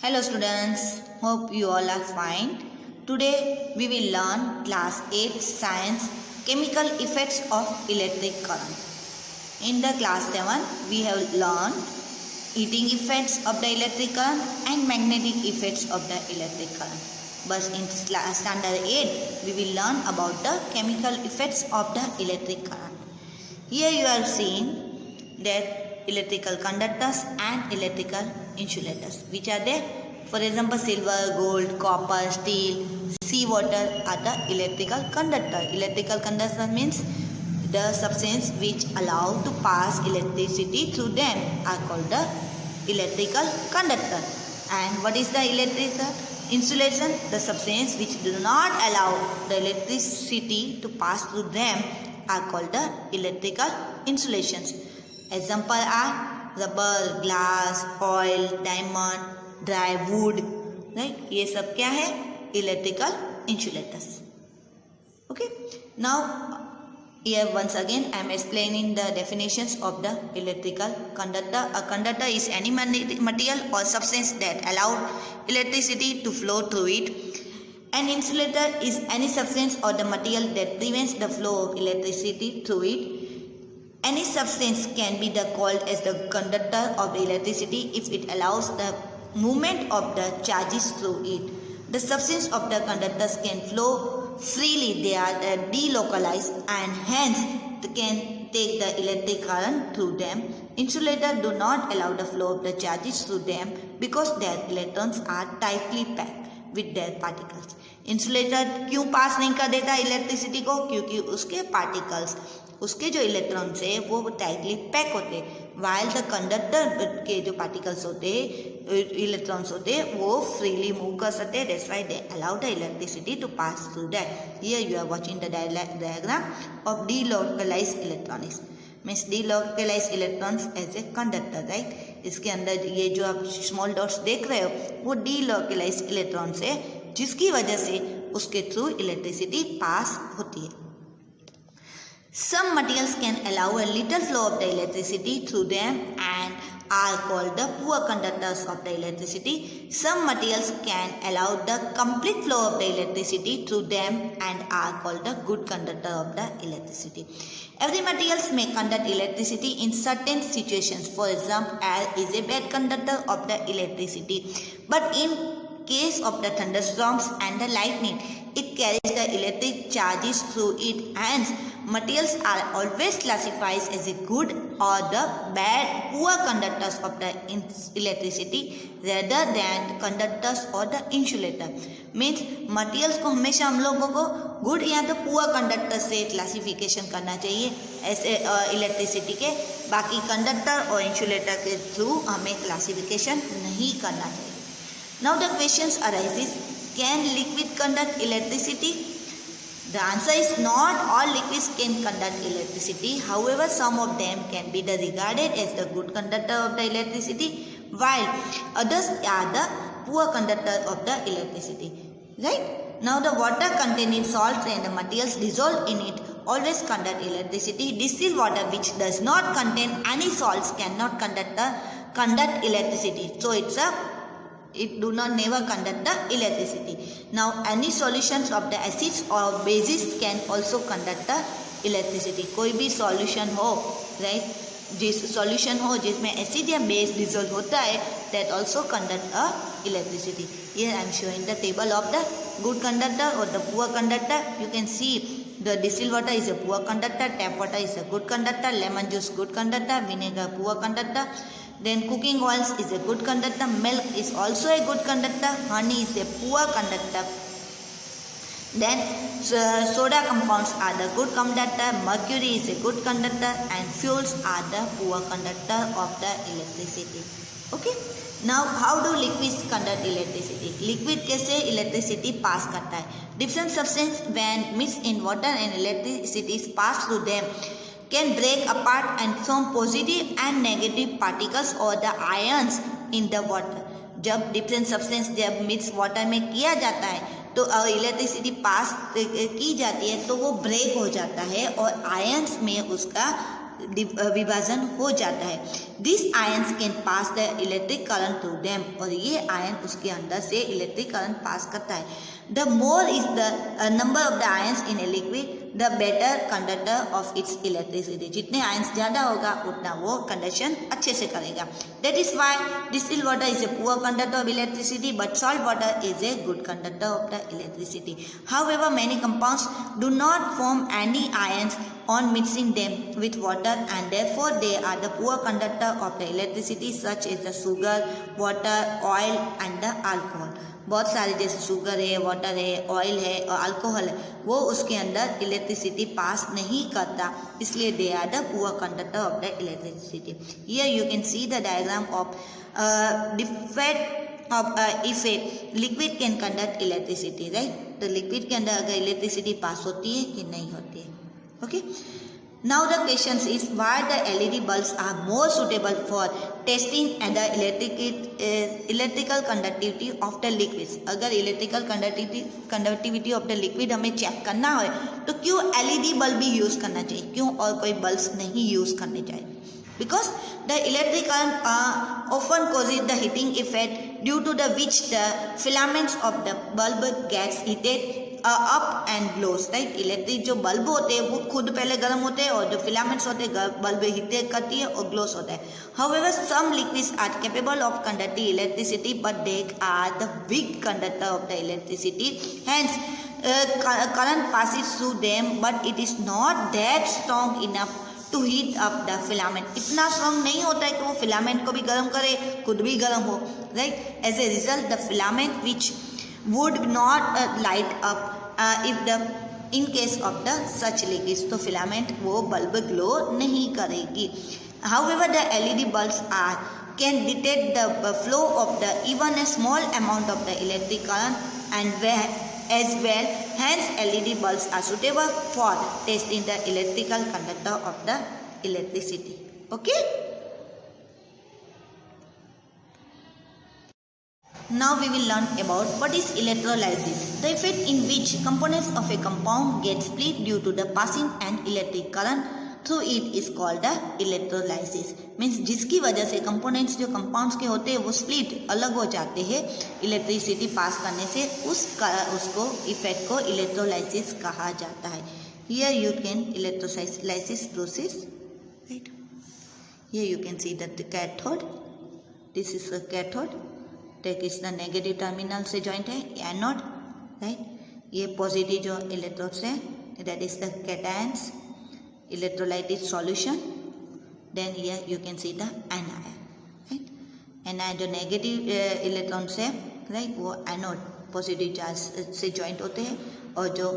Hello students, hope you all are fine. Today we will learn class 8 science chemical effects of electric current. In the class 7 we have learned heating effects of the electric current and magnetic effects of the electric current. But in standard 8 we will learn about the chemical effects of the electric current. Here you are seeing that electrical conductors and electrical insulators, which are there. For example, silver, gold, copper, steel, seawater are the electrical conductor. Electrical conductor means the substance which allow to pass electricity through them are called the electrical conductor. And what is the electrical insulation? The substance which do not allow the electricity to pass through them are called the electrical insulations. Example are rubber, glass, oil, diamond, dry wood, right? ये सब क्या है? Electrical insulators. Okay. Now here once again I am explaining the definitions of the electrical conductor. A conductor is any material or substance that allows electricity to flow through it. An insulator is any substance or the material that prevents the flow of electricity through it. Any substance can be called as the conductor of electricity if it allows the movement of the charges through it. The substance of the conductors can flow freely. They are delocalized and hence can take the electric current through them. Insulators do not allow the flow of the charges through them because their electrons are tightly packed with their particles. Insulator क्यों पास नहीं कर देता electricity को? क्योंकि उसके particles, उसके जो electrons है वो टाइटली पैक होते हैं, वाइल द कंडक्टर के जो पार्टिकल्स होते हैं, इलेक्ट्रॉन्स होते हैं, वो फ्रीली मूव कर सकते हैं. That's why they allow the electricity to pass through that. Here you are watching the diagram of delocalised electronics. Means delocalised electrons as a conductor, right. इसके अंदर ये जो आप स्मॉल डॉट्स देख रहे हो वो डीलोकलाइज्ड इलेक्ट्रॉन्स है, जिसकी वजह से उसके थ्रू इलेक्ट्रिसिटी पास होती है. Some materials can allow a little flow of the electricity through them and are called the poor conductors of the electricity. Some materials can allow the complete flow of the electricity through them and are called the good conductor of the electricity. Every materials may conduct electricity in certain situations. For example, air is a bad conductor of the electricity, but in case of the thunderstorms and the lightning, it carries the electric charges through it. Hence, materials are always classified as a good or the bad, poor conductors of the electricity rather than conductors or the insulator. Means materials को हमेशा हम लोगों को good या तो poor conductor से classification करना चाहिए ऐसे इलेक्ट्रिसिटी के. बाकी कंडक्टर और इंसुलेटर के थ्रू हमें क्लासिफिकेशन नहीं करना चाहिए. Now the questions arises, can liquid conduct electricity? The answer is not all liquids can conduct electricity. However, some of them can be regarded as the good conductor of the electricity, while others are the poor conductor of the electricity. Right? Now the water containing salts and the materials dissolved in it always conduct electricity. Distilled water which does not contain any salts cannot conduct electricity. So it do not never conduct the electricity. Now any solutions of the acids or bases can also conduct the electricity. कोई भी solution हो, right, जिस solution हो जिसमें acid या base dissolve होता है, that also conduct a electricity. Here I am showing the table of the good conductor or the poor conductor. You can see the distilled water is a poor conductor, tap water is a good conductor, lemon juice good conductor, vinegar poor conductor. Then cooking oils is a good conductor, milk is also a good conductor, honey is a poor conductor. Then soda compounds are the good conductor, mercury is a good conductor and fuels are the poor conductor of the electricity. Okay. Now how do liquids conduct electricity? Liquid कैसे electricity pass करता है? Different substance when mixed in water and electricity pass through them can break apart and form positive and negative particles or the ions in the water. जब different substance जब mix water में किया जाता है तो electricity pass की जाती है तो वो ब्रेक हो जाता है और आयंस में उसका विभाजन हो जाता है. These ions can pass the electric current through them. और ये आयन उसके अंदर से इलेक्ट्रिक करंट पास करता है. The more is the number of the ions in a liquid, the better conductor of its electricity. जितने आयंस ज़्यादा होगा उतना वो कंडक्शन अच्छे से करेगा. That is why distilled water is a poor conductor of electricity, but salt water is a good conductor of the electricity. However, many compounds do not form any ions on mixing them with water, and therefore they are the poor conductor of the electricity, such as the sugar, water, oil and the alcohol. बहुत सारे जैसे sugar है, water है, oil है और alcohol है, वो उसके अंदर इलेक्ट्रिसिटी पास नहीं करता, इसलिए they are the poor conductor of the electricity. Here you can see the diagram of defect of if a liquid can conduct electricity, right. तो लिक्विड के अंदर अगर इलेक्ट्रिसिटी पास होती है कि नहीं होती है. Okay. Now the question is why the LED bulbs are more suitable for testing and the electrical conductivity of the liquids. अगर electrical conductivity of the liquid हमें चेक करना हो तो क्यों LED बल्ब भी यूज़ करना चाहिए, क्यों और कोई बल्ब्स नहीं यूज़ करने चाहिए? Because the electric current often causes the heating effect, due to the which the filaments of the bulb gets heated up and glows, right. Electric जो बल्ब होते हैं वो खुद पहले गर्म होते हैं और जो फिलामेंट्स होते हैं बल्ब हीट करती है और ग्लोस होता है. However some liquids are capable of conducting electricity but they are the weak conductor of the electricity. Hence current passes through them but it is not that strong enough to heat up the filament. इतना strong नहीं होता है कि वो filament को भी गर्म करे, खुद भी गर्म हो, right. As a result the filament which would not light up if the in case of the such liquids. तो फिलामेंट वो बल्ब ग्लो नहीं करेगी. However, the LED bulbs can detect the flow of the even a small amount of the electric current and as well. Hence, LED bulbs are suitable for testing the electrical conductor of the electricity. Okay. Now we will learn about what is electrolysis. The effect in which components of a compound get split due to the passing an electric current through it is called the electrolysis. Means जिसकी वजह से components जो compounds के होते हैं वो split अलग हो जाते हैं इलेक्ट्रिसिटी पास करने से, उसको इफेक्ट को electrolysis कहा जाता है. Here you can electrolysis process, right. Here you can see that the cathode, this is a cathode, take is the negative terminal से जॉइंट है एनोड, राइट. ये पॉजिटिव जो इलेक्ट्रोड्स है that is the cations, electrolytic solution. Then here you can see the anion, right. Anion जो negative electrons है, right, वो anode positive charge से joint होते हैं और जो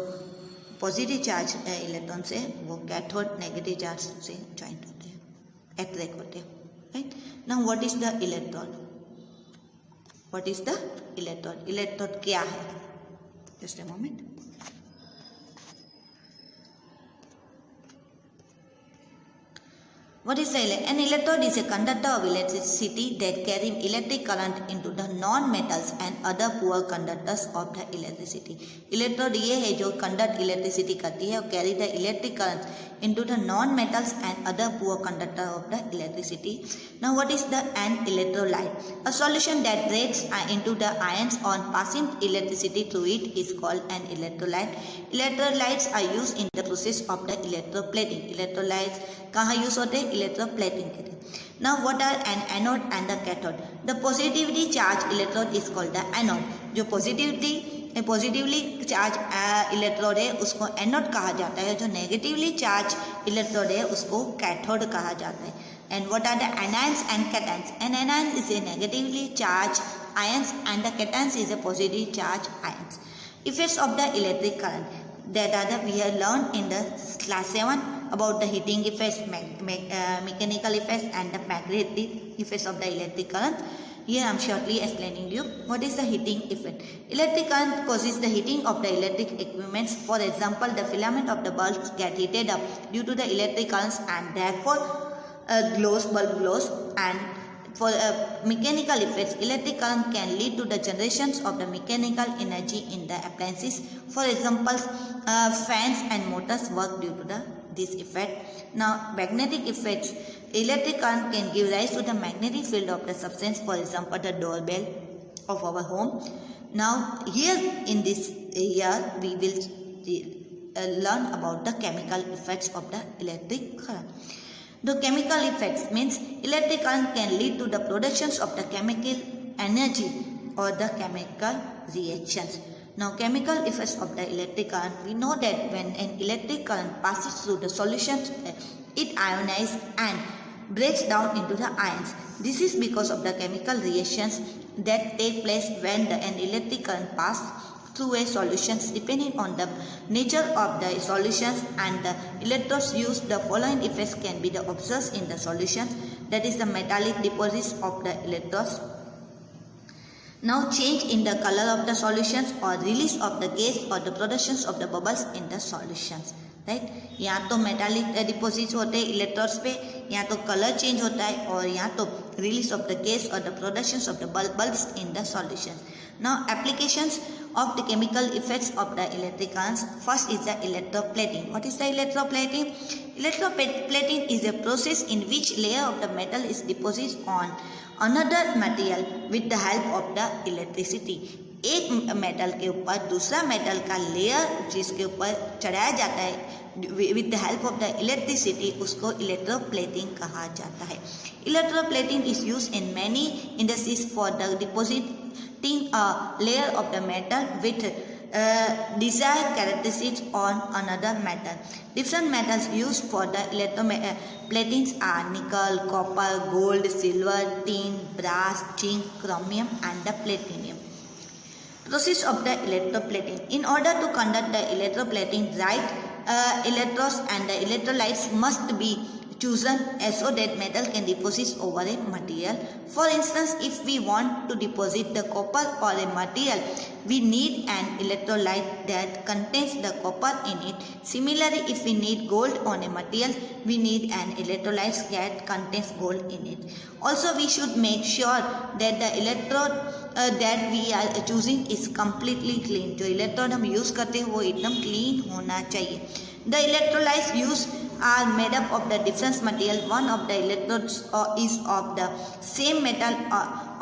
पॉजिटिव चार्ज इलेक्ट्रॉन्स है वो कैथोड नेगेटिव चार्ज से जॉइंट होते हैं, अट्रैक्ट होते हैं, right. Now what is the electron? What is the electrode? Electrode क्या है? Just a moment. What is an electrode? Is a conductor of electricity that carry electric current into the non-metals and other poor conductors of the electricity. Electrode ये है जो conduct electricity करती है और carry the electric current into the non-metals and other poor conductor of the electricity. Now what is an electrolyte? A solution that breaks into the ions on passing electricity through it is called an electrolyte. Electrolytes are used in the process of the electroplating. Electrolytes कहाँ use होते हैं? Electroplating के लिए. Now what are an anode and the cathode? The positively charged electrode is called the anode. जो positively charge electrode है उसको anode कहा जाता है, जो नेगेटिवली चार्ज इलेक्ट्रोड है उसको कैथोड कहा जाता है. And what are the anions and cations? An anion is a negatively charged ions and the cations is a positively charged ions. Effects of the electric current that are the we have learned in the class 7 about the heating effects, mechanical effects and the magnetic effects of the electric current. Here I am shortly explaining you what is the heating effect. Electric current causes the heating of the electric equipments. For example, the filament of the bulbs get heated up due to the electric currents and therefore bulb glows. And for mechanical effects, electric current can lead to the generations of the mechanical energy in the appliances. For example, fans and motors work due to the this effect. Now, magnetic effects. Electric current can give rise to the magnetic field of the substance, for example, the doorbell of our home. Now, here in this area, we will learn about the chemical effects of the electric current. The chemical effects means electric current can lead to the productions of the chemical energy or the chemical reactions. Now, chemical effects of the electric current. We know that when an electric current passes through the solutions, it ionizes and breaks down into the ions. This is because of the chemical reactions that take place when an electric current passes through a solution. Depending on the nature of the solutions and the electrodes used, the following effects can be observed in the solutions, that is the metallic deposits of the electrodes. Now, change in the color of the solutions or release of the gas or the productions of the bubbles in the solutions. Right, या तो metallic deposits होते हैं electrodes पे, या तो colour change होता है, और या तो रिलीज ऑफ द गैस और the productions of the bulbs in the solution. Now applications of the chemical effects of the electric currents. First is the electroplating. What is the electroplating? Electroplating is a process in which layer of the metal is deposited on another material with the help of the electricity. एक metal के ऊपर दूसरा metal का layer जिसके ऊपर चढ़ाया जाता है with the help of the electricity, उसको इलेक्ट्रोप्लेटिंग कहा जाता है. Electroplating is used in many industries for the depositing a layer of the metal with desired characteristics on another metal. Different metals used for the electroplatings are nickel, copper, gold, silver, tin, brass, zinc, chromium and the platinum. Process of the electroplating. In order to conduct the electroplating, right electrodes and the electrolytes must be chosen so that metal can deposit over a material. For instance, if we want to deposit the copper or a material, we need an electrolyte that contains the copper in it. Similarly, if we need gold on a material, we need an electrolyte that contains gold in it. Also, we should make sure that the electrode that we are choosing is completely clean. जो electrode हम use करते हैं वो एकदम clean होना चाहिए. The electrolytes used are made up of the different material. One of the electrodes is of the same metal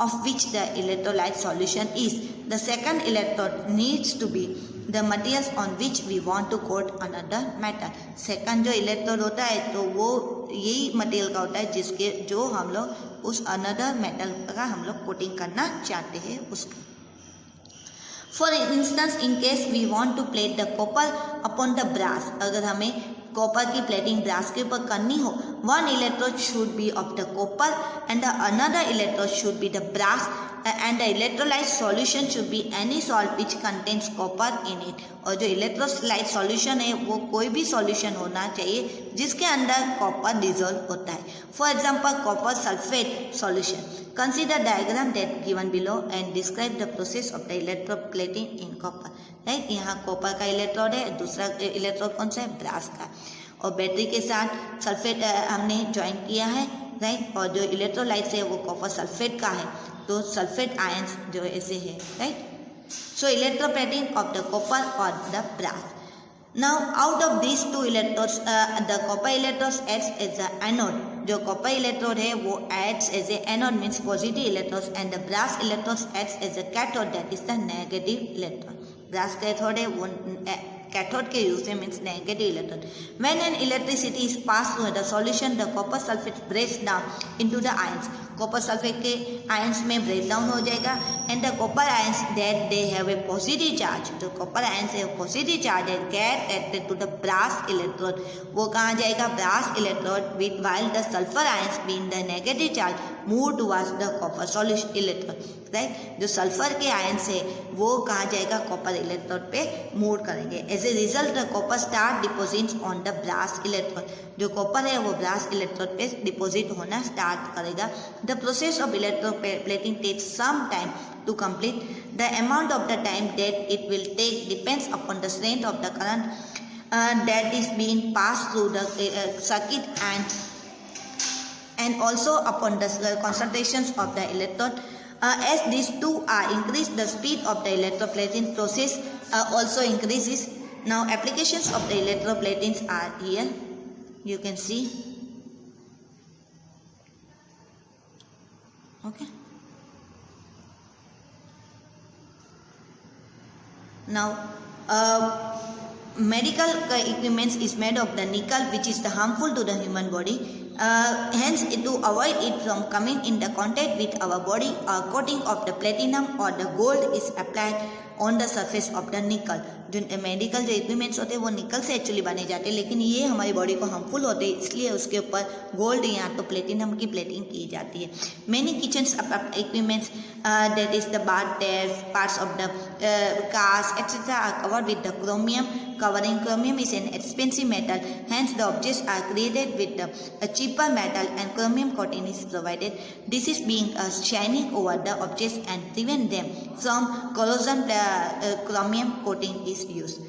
of which the electrolyte solution is. The second electrode needs to be the materials on which we want to coat another metal. Second जो electrode होता है तो वो यही material का होता है जिसके जो हम लोग उस अनदर मेटल का हम लोग कोटिंग करना चाहते हैं उसका. For instance, in case we want to plate the copper upon the brass, अगर हमें कॉपर की प्लेटिंग ब्रास के ऊपर करनी हो, one electrode should be of the copper and the another electrode should be the brass and the electrolyte solution should be any salt which contains copper in it. और जो electrolyte solution है वो कोई भी solution होना चाहिए जिसके अंदर कॉपर डिजोल्व होता है. For example, copper sulfate solution. Consider diagram that given below and describe the process of the electroplating in copper. Right, यहाँ कॉपर का इलेक्ट्रोड है, दूसरा इलेक्ट्रोड कौन सा है, ब्रास का, और बैटरी के साथ सल्फेट हमने ज्वाइन किया है. राइट, और जो इलेक्ट्रोलाइट है वो कॉपर सल्फेट का है, तो सल्फेट आयंस जो ऐसे है. Right, so electroplating of the copper और the brass. Now, out of these two electrodes, the copper electrodes acts as the anode. जो copper electrode है वो acts as a anode means positive electrodes, and the brass electrodes acts as a cathode, that is the negative electron. Brass cathode है वो cathode के use से means negative electron. When an electricity is passed through the solution, the copper sulfate breaks down into the ions. Copper sulfate के ions में break down हो जाएगा, and the copper ions that they have a positive charge, जो copper ions है positive charge है, get attracted to the brass electrode. वो कहाँ जाएगा, brass electrode, with while the sulfur ions being the negative charge move towards the copper solution electrode. Right, जो सल्फर के आयंस है वो कहाँ जाएगा, कॉपर इलेक्ट्रोड पे मूव करेंगे. As a result the copper start deposit on the brass electrode. जो कॉपर है वो ब्रास इलेक्ट्रोड पे डिपोजिट होना स्टार्ट करेगा. The process of electroplating takes some time to complete. The amount of the time that it will take depends upon the strength of the current that is being passed through the circuit and also upon the concentrations of the electrode. As these two are increased, the speed of the electroplating process also increases. Now, applications of the electroplatings are here. you can see. Okay, now medical equipment is made of the nickel, which is the harmful to the human body. Hence, to avoid it from coming in the contact with our body, a coating of the platinum or the gold is applied on the surface of the nickel. जो medical जो equipments होते हैं वो निकल से actually बने जाते हैं, लेकिन ये हमारी बॉडी को हार्मफुल होते हैं, इसलिए उसके ऊपर गोल्ड या तो प्लेटिनम की प्लेटिंग की जाती है. Many kitchen equipments that is the bath taps, parts of the cars, etc. are covered with the chromium. Covering chromium is an expensive metal, hence the objects are created with a cheaper metal and chromium coating is provided. This is being shining over the objects and prevent them from corrosion. Chromium coating is used.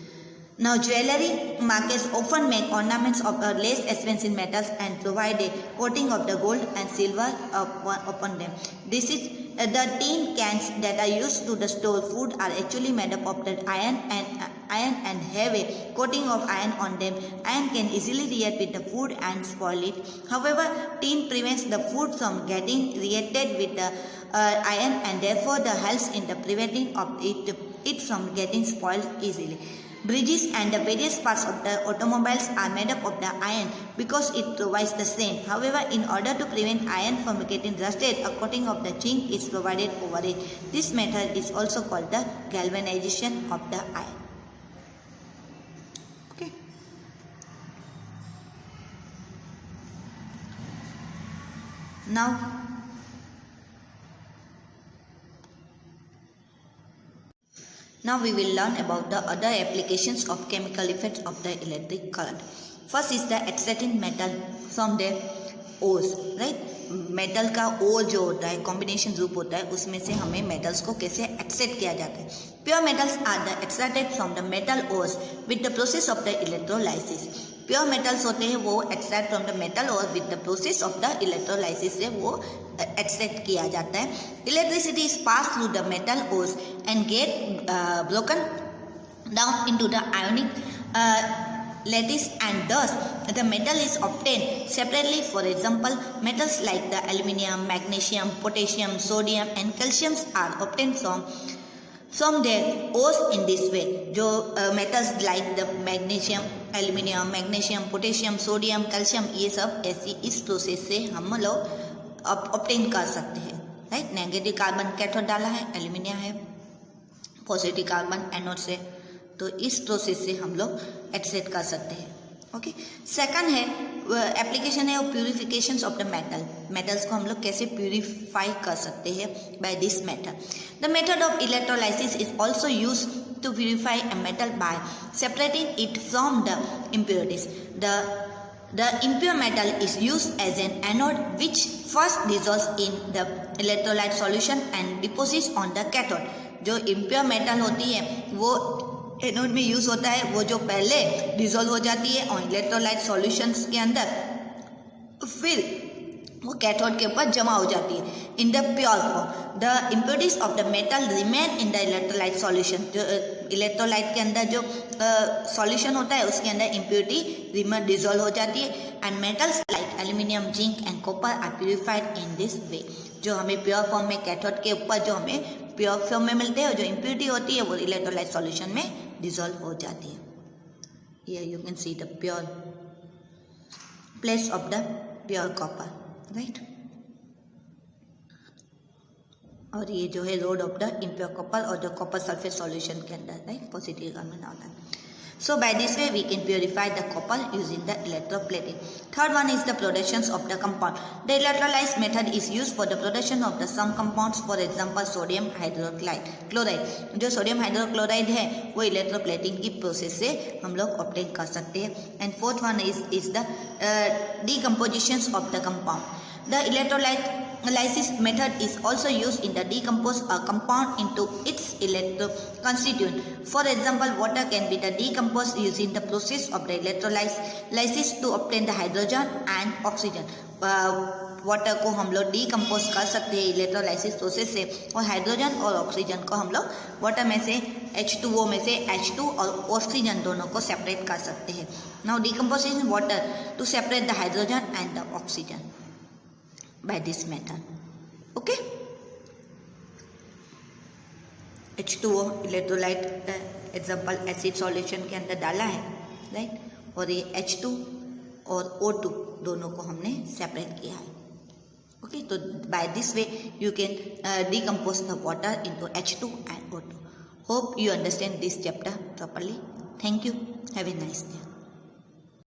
Now, jewelry markets often make ornaments of less expensive metals and provide a coating of the gold and silver upon them. This is the tin cans that are used to store food are actually made up of the iron and have a coating of iron on them. Iron can easily react with the food and spoil it. However, tin prevents the food from getting reacted with the iron and therefore the helps in the preventing of it from getting spoiled easily. Bridges and the various parts of the automobiles are made up of the iron because it provides the strain. However, in order to prevent iron from getting rusted, a coating of the zinc is provided over it. This method is also called the galvanization of the iron. Okay. Now we will learn about the other applications of chemical effects of the electric current. First is the extracting metal from the ores, right? Metal का ओर जो होता है, combination group होता है, उसमें से हमें metals को कैसे एक्सट्रैक्ट किया जाता है. Pure metals are the extracted from the metal ores with the process of the electrolysis. Pure metals होते हैं वो extract from the metal ore with the process of the electrolysis से वो एक्सट्रैक्ट किया जाता है. Electricity is pass through the metal ores and get broken down into the ionic lattice and thus the metal is obtained separately. For example, metals like the aluminium, magnesium, potassium, sodium and calcium are obtained from their ores in this way. जो metals like the magnesium, aluminium, magnesium, potassium, sodium, calcium ये सब ऐसी इस process से हम लोग obtain कर सकते हैं, राइट. नेगेटिव कार्बन कैथोड डाला है, एल्यूमिनियम है, पॉजिटिव कार्बन एनोड से, तो इस प्रोसेस से हम लोग एक्सट्रैक्ट कर सकते हैं. ओके. सेकंड है एप्लीकेशन है purification of the metal. Metals को हम लोग कैसे प्यूरिफाई कर सकते हैं by this method. The method of electrolysis is also use to purify a metal by separating it from the impurities. The impure metal is used as an anode which first dissolves in the electrolyte solution and deposits on the cathode. जो impure metal होती है वो anode में use होता है, वो जो पहले डिसॉल्व हो जाती है और इलेक्ट्रोलाइट सॉल्यूशंस के अंदर, फिर वो कैथोड के ऊपर जमा हो जाती है in the pure form. The impurities of the metal remain in the electrolyte solution. जो इलेक्ट्रोलाइट के अंदर जो सॉल्यूशन होता है उसके अंदर इम्प्योरिटी रिमेन डिसॉल्व हो जाती है. And metals like aluminium, zinc and copper are purified in this way. जो हमें प्योर फॉर्म में कैथोड के ऊपर जो हमें प्योर फॉर्म में मिलते हैं और जो इम्प्योरिटी होती है वो इलेक्ट्रोलाइट सॉल्यूशन में डिसॉल्व हो जाती है. Here you can see the pure place of the pure copper, right? और ये जो है road of the impure copper और जो कॉपर सल्फेट सॉल्यूशन के अंदर, राइट, पॉजिटिव कार्बन आता है. So by this way we can purify the copper using the electroplating. Third one is the productions of the compound. The electrolysis method is used for the production of the some compounds. For example, sodium hydrochloride. जो sodium hydrochloride है वो electroplating की process से हम लोग obtain कर सकते हैं. And fourth one is the decompositions of the compound. The electrolyte lysis method is also used in the decompose a compound into its electro constituent. For example, water can be the decomposed using the process of the electrolysis to obtain the hydrogen and oxygen. Water को हम लोग decompose कर सकते हैं electrolysis process से, और hydrogen और oxygen को हम लोग वाटर में से H2O में से H2 और ऑक्सीजन दोनों को सेपरेट कर सकते हैं. Now decomposition water to separate the hydrogen and the oxygen by this method. Okay, H2O electrolyte example acid solution के अंदर डाला है, राइट, और ये H2 और O2 दोनों को हमने सेपरेट किया है. Okay, so by this way you can decompose the water into H2 and O2. Hope you understand this chapter properly. Thank you. Have a nice day.